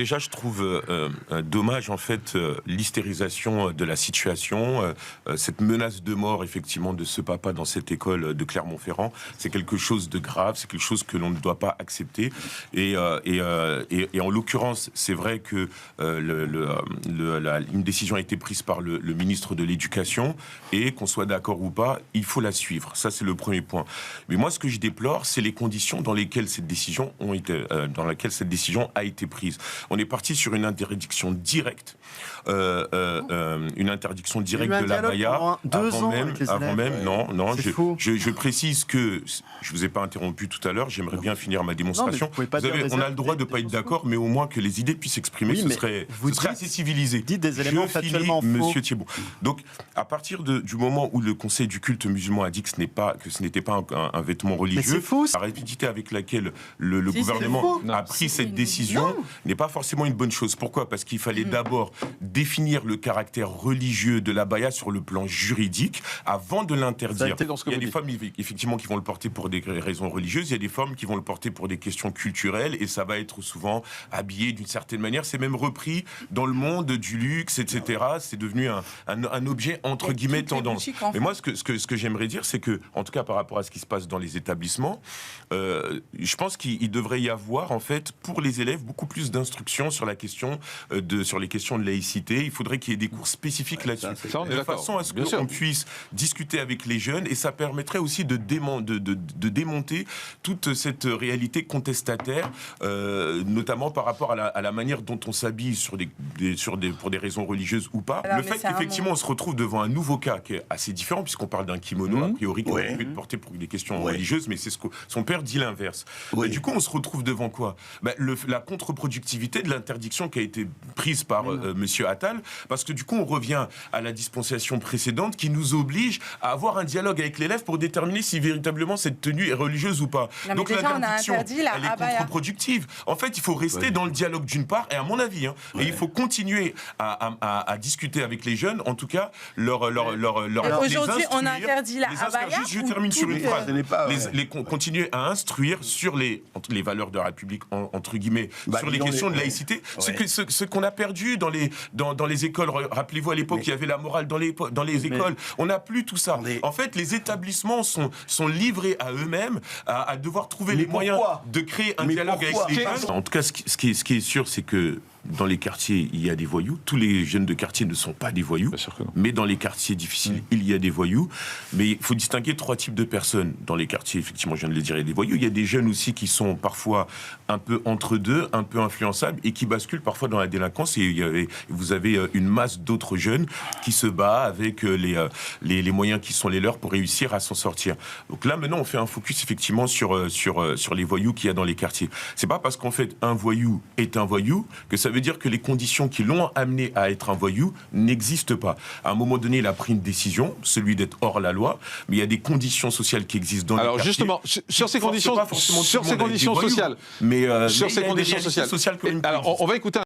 Déjà, je trouve dommage, en fait, l'hystérisation de la situation, cette menace de mort, effectivement, de ce papa dans cette école de Clermont-Ferrand. C'est quelque chose de grave, c'est quelque chose que l'on ne doit pas accepter. Et en l'occurrence, c'est vrai que une décision a été prise par le ministre de l'Éducation, et qu'on soit d'accord ou pas, il faut la suivre. Ça, c'est le premier point. Mais moi, ce que je déplore, c'est les conditions dans lesquelles cette décision a été prise. On est parti sur une interdiction directe, de l'abaya avant même. Non. Je précise que je vous ai pas interrompu tout à l'heure. J'aimerais bien finir ma démonstration. On a le droit de pas être d'accord, mais au moins que les idées puissent s'exprimer. Ce serait assez civilisé. Dites des éléments factuellement faux. Monsieur Thiebaud. Donc, à partir du moment où le Conseil du culte musulman a dit que ce n'était pas un vêtement religieux, la rapidité avec laquelle le gouvernement a pris cette décision n'est pas forcément une bonne chose. Pourquoi ? Parce qu'il fallait d'abord définir le caractère religieux de l'abaya sur le plan juridique avant de l'interdire. Il y a des femmes, effectivement, qui vont le porter pour des raisons religieuses, il y a des femmes qui vont le porter pour des questions culturelles, et ça va être souvent habillé d'une certaine manière. C'est même repris dans le monde du luxe, etc. C'est devenu un objet, entre guillemets, tendance. Mais moi, ce que j'aimerais dire, c'est que, en tout cas par rapport à ce qui se passe dans les établissements, je pense qu'il devrait y avoir, en fait, pour les élèves, beaucoup plus d'instruction sur les questions de laïcité. Il faudrait qu'il y ait des cours spécifiques là-dessus, de façon à ce qu'on puisse discuter avec les jeunes, et ça permettrait aussi de démonter toute cette réalité contestataire, notamment par rapport à la manière dont on s'habille pour des raisons religieuses ou pas. Le fait qu'effectivement on se retrouve devant un nouveau cas qui est assez différent, puisqu'on parle d'un kimono, a priori, qui aurait pu être porté pour des questions religieuses, mais c'est ce que son père dit l'inverse. Et du coup, on se retrouve devant quoi ? La contre-productivité de l'interdiction qui a été prise par Monsieur Attal, parce que du coup, on revient à la dispensation précédente qui nous oblige à avoir un dialogue avec l'élève pour déterminer si véritablement cette tenue est religieuse ou pas. Donc l'interdiction, elle est contre-productive. En fait, il faut rester dans le dialogue d'une part, et à mon avis, et il faut continuer à discuter avec les jeunes, en tout cas, aujourd'hui, on interdit la abaya. Je termine sur une phrase. Continuer à instruire sur les valeurs de la République, entre guillemets, sur les questions de laïcité, ce qu'on a perdu dans les écoles. Rappelez-vous, à l'époque, il y avait la morale dans les écoles. On n'a plus tout ça. En fait, les établissements sont livrés à eux-mêmes, à devoir trouver les moyens de créer un dialogue avec les jeunes. En tout cas, ce qui est sûr, c'est que dans les quartiers, il y a des voyous. Tous les jeunes de quartier ne sont pas des voyous. Mais dans les quartiers difficiles, il y a des voyous. Mais il faut distinguer 3 types de personnes. Dans les quartiers, effectivement, je viens de le dire, il y a des voyous. Il y a des jeunes aussi qui sont parfois un peu entre deux, un peu influençables, et qui basculent parfois dans la délinquance. Et vous avez une masse d'autres jeunes qui se battent avec les moyens qui sont les leurs pour réussir à s'en sortir. Donc là, maintenant, on fait un focus, effectivement, sur les voyous qu'il y a dans les quartiers. C'est pas parce qu'en fait, un voyou est un voyou que ça veut dire que les conditions qui l'ont amené à être un voyou n'existent pas. À un moment donné, il a pris une décision, celui d'être hors la loi, mais il y a des conditions sociales qui existent dans les quartiers. Alors justement, sur ces conditions sociales, on va écouter